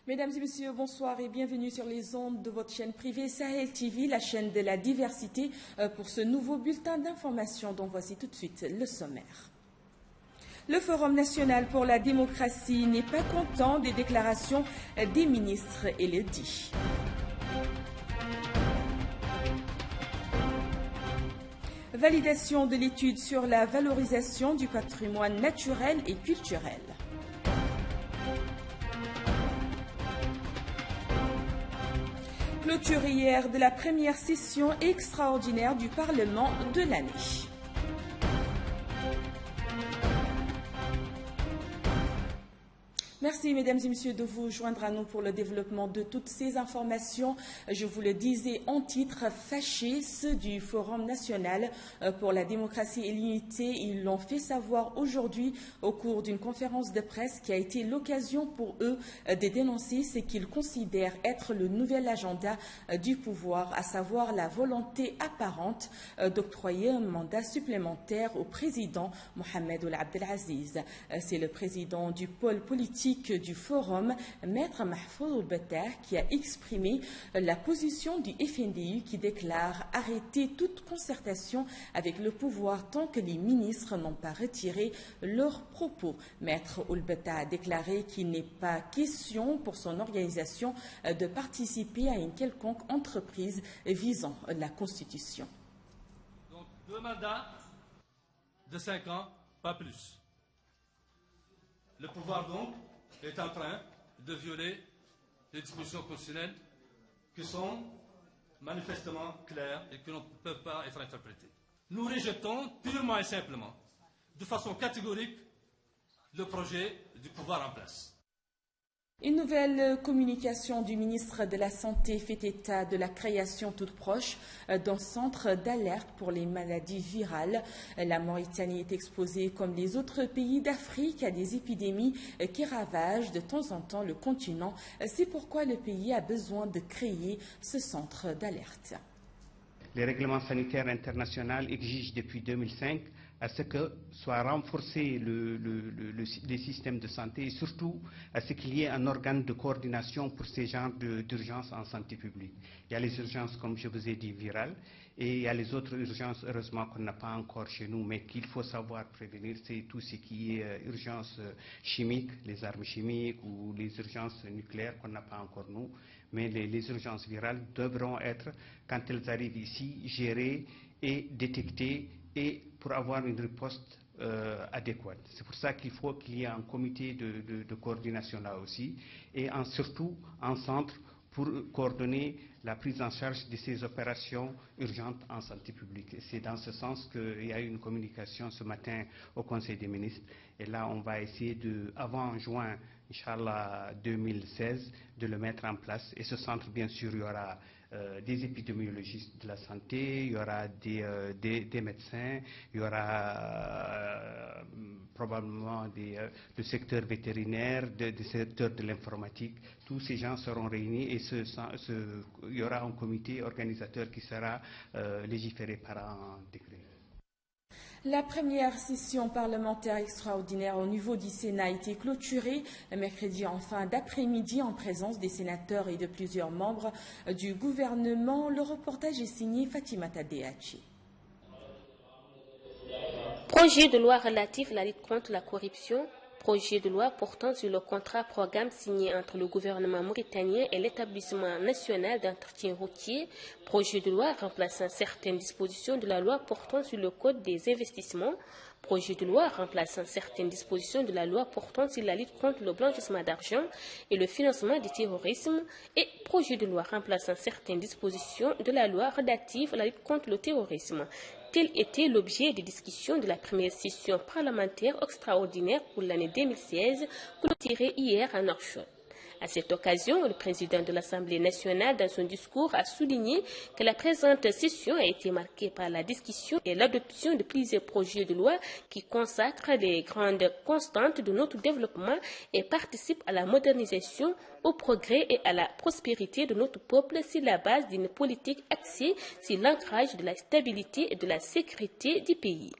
Mesdames et messieurs, bonsoir et bienvenue sur les ondes de votre chaîne privée Sahel TV, la chaîne de la diversité, pour ce nouveau bulletin d'information dont voici tout de suite le sommaire. Le Forum national pour la démocratie n'est pas content des déclarations des ministres et le dit. Validation de l'étude sur la valorisation du patrimoine naturel et culturel. Clôture hier de la première session extraordinaire du Parlement de l'année. Merci, mesdames et messieurs, de vous joindre à nous pour le développement de toutes ces informations. Je vous le disais en titre, fâchés, ceux du Forum national pour la démocratie et l'unité. Ils l'ont fait savoir aujourd'hui au cours d'une conférence de presse qui a été l'occasion pour eux de dénoncer ce qu'ils considèrent être le nouvel agenda du pouvoir, à savoir la volonté apparente d'octroyer un mandat supplémentaire au président Mohamed Ould Abdelaziz. C'est le président du pôle politique du Forum, Maître Mahfouz Ould Battah, qui a exprimé la position du FNDU qui déclare arrêter toute concertation avec le pouvoir tant que les ministres n'ont pas retiré leurs propos. Maître Ould Battah a déclaré qu'il n'est pas question pour son organisation de participer à une quelconque entreprise visant la Constitution. Donc 2 mandats de 5 ans, pas plus. Le pouvoir donc est en train de violer les dispositions constitutionnelles qui sont manifestement claires et qui ne peuvent pas être interprétées. Nous rejetons purement et simplement, de façon catégorique, le projet du pouvoir en place. Une nouvelle communication du ministre de la Santé fait état de la création toute proche d'un centre d'alerte pour les maladies virales. La Mauritanie est exposée, comme les autres pays d'Afrique, à des épidémies qui ravagent de temps en temps le continent. C'est pourquoi le pays a besoin de créer ce centre d'alerte. Les règlements sanitaires internationaux exigent depuis 2005 à ce que soit renforcé les systèmes de santé et surtout à ce qu'il y ait un organe de coordination pour ces genres d'urgences en santé publique. Il y a les urgences, comme je vous ai dit, virales, et il y a les autres urgences, heureusement, qu'on n'a pas encore chez nous, mais qu'il faut savoir prévenir, c'est tout ce qui est urgence chimique, les armes chimiques ou les urgences nucléaires qu'on n'a pas encore nous, mais les urgences virales devront être, quand elles arrivent ici, gérées et détectées et pour avoir une riposte adéquate. C'est pour ça qu'il faut qu'il y ait un comité de coordination là aussi et surtout un centre pour coordonner la prise en charge de ces opérations urgentes en santé publique. C'est dans ce sens qu'il y a eu une communication ce matin au Conseil des ministres et là on va essayer avant juin, Inch'Allah 2016, de le mettre en place. Et ce centre, bien sûr, il y aura des épidémiologistes de la santé, il y aura des médecins, il y aura probablement le secteur vétérinaire, des secteurs de l'informatique. Tous ces gens seront réunis et il y aura un comité organisateur qui sera légiféré par un décret. La première session parlementaire extraordinaire au niveau du Sénat a été clôturée mercredi en fin d'après-midi en présence des sénateurs et de plusieurs membres du gouvernement. Le reportage est signé Fatimata Dehachi. Projet de loi relatif à la lutte contre la corruption. Projet de loi portant sur le contrat-programme signé entre le gouvernement mauritanien et l'établissement national d'entretien routier. Projet de loi remplaçant certaines dispositions de la loi portant sur le code des investissements. Projet de loi remplaçant certaines dispositions de la loi portant sur la lutte contre le blanchissement d'argent et le financement du terrorisme. Et projet de loi remplaçant certaines dispositions de la loi relative à la lutte contre le terrorisme. Tel était l'objet des discussions de la première session parlementaire extraordinaire pour l'année 2016, clôturée hier à Nouakchott. À cette occasion, le président de l'Assemblée nationale, dans son discours, a souligné que la présente session a été marquée par la discussion et l'adoption de plusieurs projets de loi qui consacrent les grandes constantes de notre développement et participent à la modernisation, au progrès et à la prospérité de notre peuple sur la base d'une politique axée sur l'ancrage de la stabilité et de la sécurité du pays.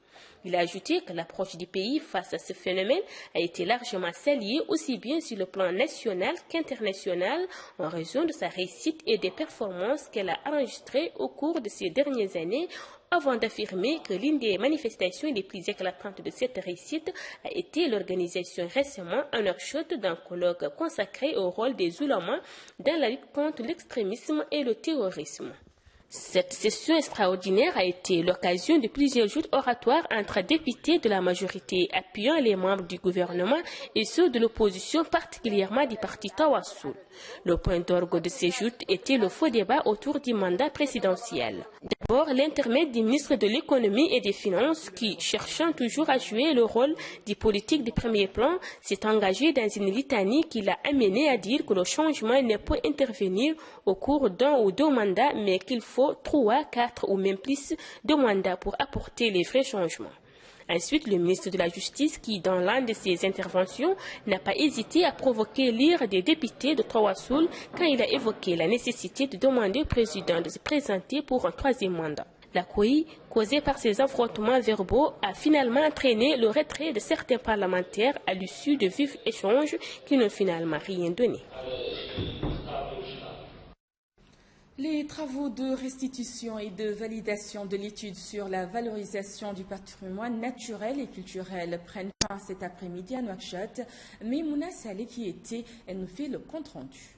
Il a ajouté que l'approche du pays face à ce phénomène a été largement saluée aussi bien sur le plan national qu'international en raison de sa réussite et des performances qu'elle a enregistrées au cours de ces dernières années, avant d'affirmer que l'une des manifestations les plus éclatantes de cette réussite a été l'organisation récemment en Nouakchott d'un colloque consacré au rôle des oulémas dans la lutte contre l'extrémisme et le terrorisme. Cette session extraordinaire a été l'occasion de plusieurs joutes oratoires entre députés de la majorité appuyant les membres du gouvernement et ceux de l'opposition, particulièrement du parti Tawassoul. Le point d'orgue de ces joutes était le faux débat autour du mandat présidentiel. D'abord, l'intermède du ministre de l'économie et des finances qui, cherchant toujours à jouer le rôle du politique de premier plan, s'est engagé dans une litanie qui l'a amené à dire que le changement ne peut intervenir au cours d'un ou deux mandats, mais qu'il faut 3, 4 ou même plus de mandats pour apporter les vrais changements. Ensuite, le ministre de la Justice qui, dans l'une de ses interventions, n'a pas hésité à provoquer l'ire des députés de Tawassoul quand il a évoqué la nécessité de demander au président de se présenter pour un troisième mandat. La couille, causée par ces affrontements verbaux, a finalement entraîné le retrait de certains parlementaires à l'issue de vifs échanges qui n'ont finalement rien donné. Les travaux de restitution et de validation de l'étude sur la valorisation du patrimoine naturel et culturel prennent fin cet après-midi à Nouakchott. Mais Mouna Saleh qui était, elle nous fait le compte-rendu.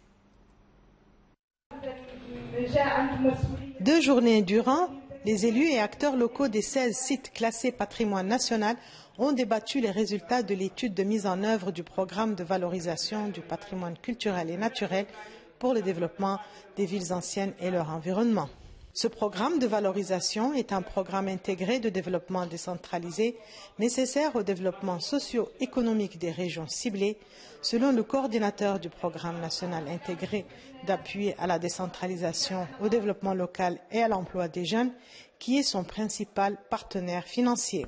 2 journées durant, les élus et acteurs locaux des 16 sites classés patrimoine national ont débattu les résultats de l'étude de mise en œuvre du programme de valorisation du patrimoine culturel et naturel pour le développement des villes anciennes et leur environnement. Ce programme de valorisation est un programme intégré de développement décentralisé nécessaire au développement socio-économique des régions ciblées, selon le coordinateur du programme national intégré d'appui à la décentralisation, au développement local et à l'emploi des jeunes, qui est son principal partenaire financier.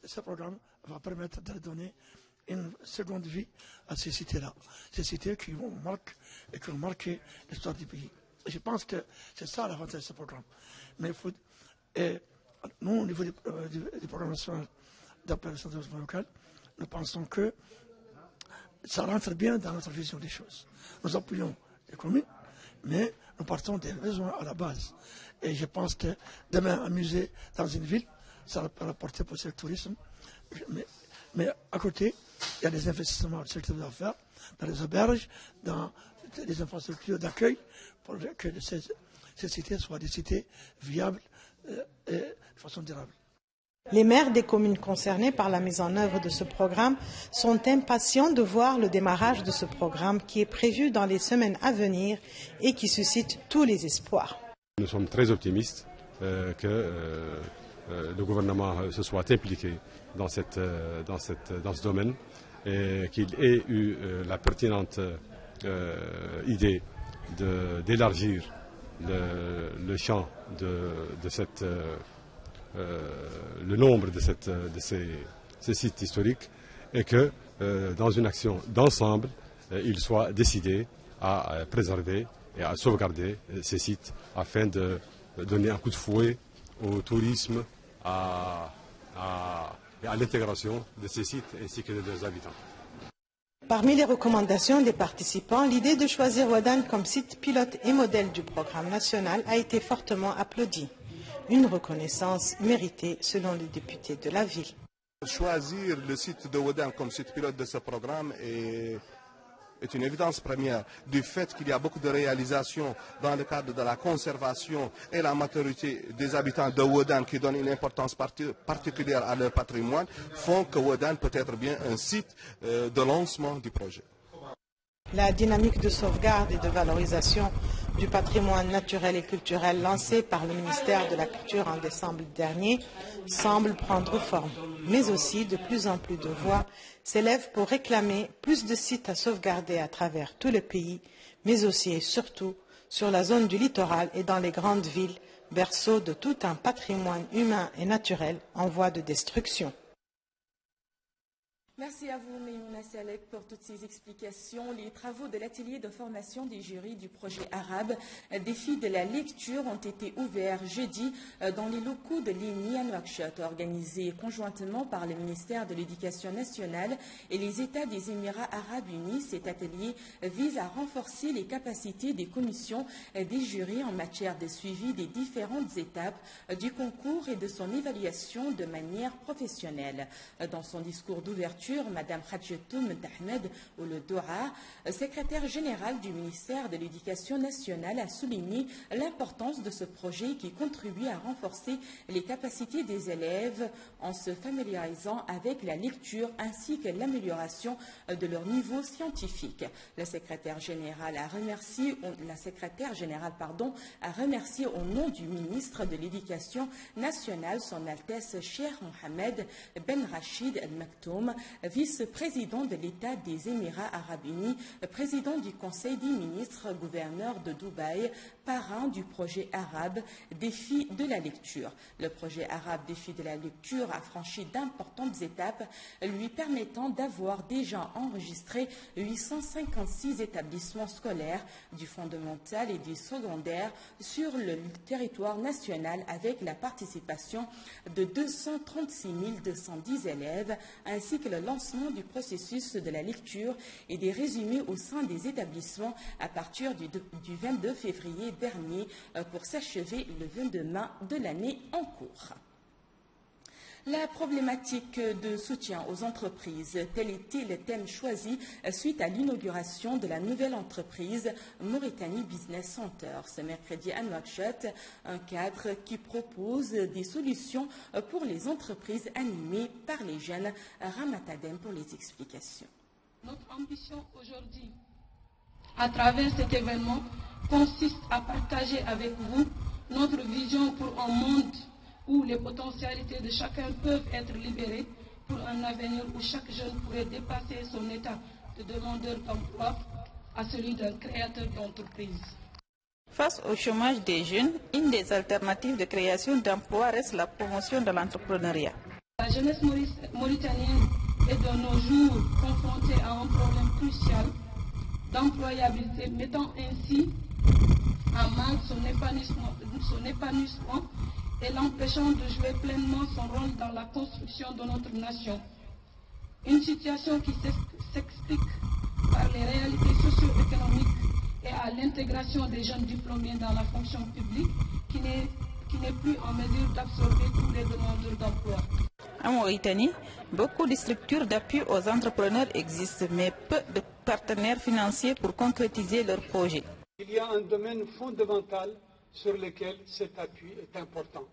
Ce programme va permettre de donner une seconde vie à ces cités-là, ces cités qui ont marqué l'histoire du pays. Et je pense que c'est ça l'avantage de ce programme. Mais il faut, nous, au niveau du programme national d'appel au développement local, nous pensons que ça rentre bien dans notre vision des choses. Nous appuyons les communes, mais nous partons des besoins à la base. Et je pense que demain, un musée dans une ville, ça va rapporter pour le tourisme. Mais à côté, il y a des investissements dans le secteur des affaires, dans les auberges, dans les infrastructures d'accueil, pour que ces cités soient des cités viables et de façon durable. Les maires des communes concernées par la mise en œuvre de ce programme sont impatients de voir le démarrage de ce programme qui est prévu dans les semaines à venir et qui suscite tous les espoirs. Nous sommes très optimistes que le gouvernement se soit impliqué dans ce domaine et qu'il ait eu la pertinente idée d'élargir le champ le nombre de ces sites historiques et que dans une action d'ensemble, il soit décidé à préserver et à sauvegarder ces sites afin de donner un coup de fouet au tourisme, à l'intégration de ces sites ainsi que de leurs habitants. Parmi les recommandations des participants, l'idée de choisir Ouadane comme site pilote et modèle du programme national a été fortement applaudie. Une reconnaissance méritée selon les députés de la ville. Choisir le site de Ouadane comme site pilote de ce programme est une évidence première du fait qu'il y a beaucoup de réalisations dans le cadre de la conservation et la maturité des habitants de Ouadane qui donnent une importance particulière à leur patrimoine, font que Ouadane peut être bien un site de lancement du projet. La dynamique de sauvegarde et de valorisation du patrimoine naturel et culturel lancée par le ministère de la Culture en décembre dernier semble prendre forme, mais aussi de plus en plus de voix s'élèvent pour réclamer plus de sites à sauvegarder à travers tout le pays, mais aussi et surtout sur la zone du littoral et dans les grandes villes, berceau de tout un patrimoine humain et naturel en voie de destruction. Merci à vous, Maïmouna Salek, pour toutes ces explications. Les travaux de l'atelier de formation des jurys du projet arabe Défi de la lecture ont été ouverts jeudi dans les locaux de l'ENI à Nouakchott, organisés conjointement par le ministère de l'Éducation nationale et les États des Émirats arabes unis. Cet atelier vise à renforcer les capacités des commissions des jurys en matière de suivi des différentes étapes du concours et de son évaluation de manière professionnelle. Dans son discours d'ouverture, Madame Khadjetou Ahmed ou le Doha, secrétaire générale du ministère de l'Éducation nationale, a souligné l'importance de ce projet qui contribue à renforcer les capacités des élèves en se familiarisant avec la lecture ainsi que l'amélioration de leur niveau scientifique. La secrétaire générale a remercié au nom du ministre de l'Éducation nationale son Altesse Cheikh Mohamed Ben Rachid Al Maktoum, vice-président de l'État des Émirats arabes unis, président du Conseil des ministres, gouverneur de Dubaï, parrain du projet arabe Défi de la lecture. Le projet arabe Défi de la lecture a franchi d'importantes étapes, lui permettant d'avoir déjà enregistré 856 établissements scolaires du fondamental et du secondaire sur le territoire national, avec la participation de 236 210 élèves, ainsi que le lancement du processus de la lecture et des résumés au sein des établissements à partir du 22 février dernier pour s'achever le 22 mai de l'année en cours. La problématique de soutien aux entreprises, tel était le thème choisi suite à l'inauguration de la nouvelle entreprise Mauritanie Business Center ce mercredi à Nouakchott, un cadre qui propose des solutions pour les entreprises animées par les jeunes. Ramatadem pour les explications. Notre ambition aujourd'hui, à travers cet événement, consiste à partager avec vous notre vision pour un monde où les potentialités de chacun peuvent être libérées, pour un avenir où chaque jeune pourrait dépasser son état de demandeur d'emploi à celui d'un créateur d'entreprise. Face au chômage des jeunes, une des alternatives de création d'emplois reste la promotion de l'entrepreneuriat. La jeunesse mauritanienne est de nos jours confrontée à un problème crucial d'employabilité, mettant ainsi en mal son épanouissement et l'empêchant de jouer pleinement son rôle dans la construction de notre nation. Une situation qui s'explique par les réalités socio-économiques et à l'intégration des jeunes diplômés dans la fonction publique qui n'est plus en mesure d'absorber tous les demandeurs d'emploi. En Mauritanie, beaucoup de structures d'appui aux entrepreneurs existent, mais peu de partenaires financiers pour concrétiser leurs projets. Il y a un domaine fondamental sur lequel cet appui est important.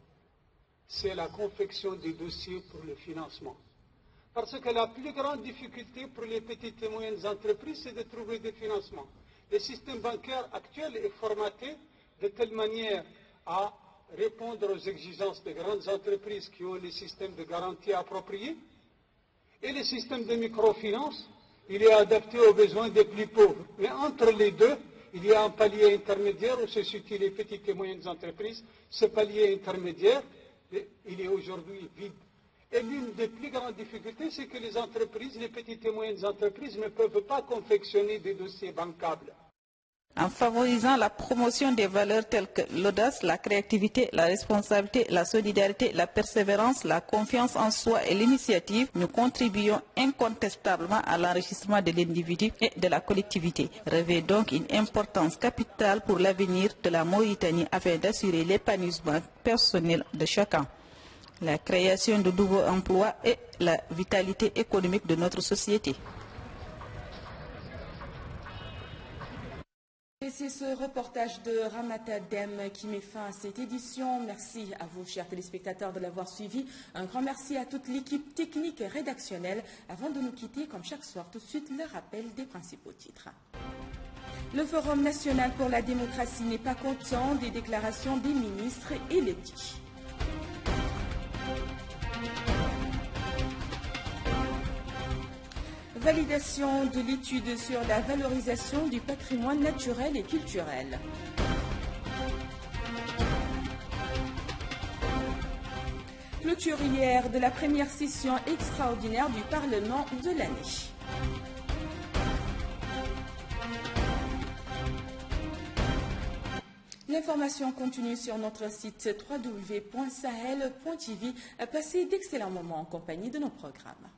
C'est la confection des dossiers pour le financement. Parce que la plus grande difficulté pour les petites et moyennes entreprises, c'est de trouver des financements. Le système bancaire actuel est formaté de telle manière à répondre aux exigences des grandes entreprises qui ont les systèmes de garantie appropriés. Et le système de microfinance, il est adapté aux besoins des plus pauvres. Mais entre les deux, il y a un palier intermédiaire où se situent les petites et moyennes entreprises. Ce palier intermédiaire, il est aujourd'hui vide. Et l'une des plus grandes difficultés, c'est que les entreprises, les petites et moyennes entreprises, ne peuvent pas confectionner des dossiers bancables. En favorisant la promotion des valeurs telles que l'audace, la créativité, la responsabilité, la solidarité, la persévérance, la confiance en soi et l'initiative, nous contribuons incontestablement à l'enrichissement de l'individu et de la collectivité. Revêt donc une importance capitale pour l'avenir de la Mauritanie afin d'assurer l'épanouissement personnel de chacun, la création de nouveaux emplois et la vitalité économique de notre société. Et c'est ce reportage de Ramatadem qui met fin à cette édition. Merci à vous, chers téléspectateurs, de l'avoir suivi. Un grand merci à toute l'équipe technique et rédactionnelle. Avant de nous quitter, comme chaque soir, tout de suite, le rappel des principaux titres. Le Forum national pour la démocratie n'est pas content des déclarations des ministres et le dit. Validation de l'étude sur la valorisation du patrimoine naturel et culturel. clôture hier de la première session extraordinaire du Parlement de l'année. L'information continue sur notre site www.sahel.tv. Passez d'excellents moments en compagnie de nos programmes.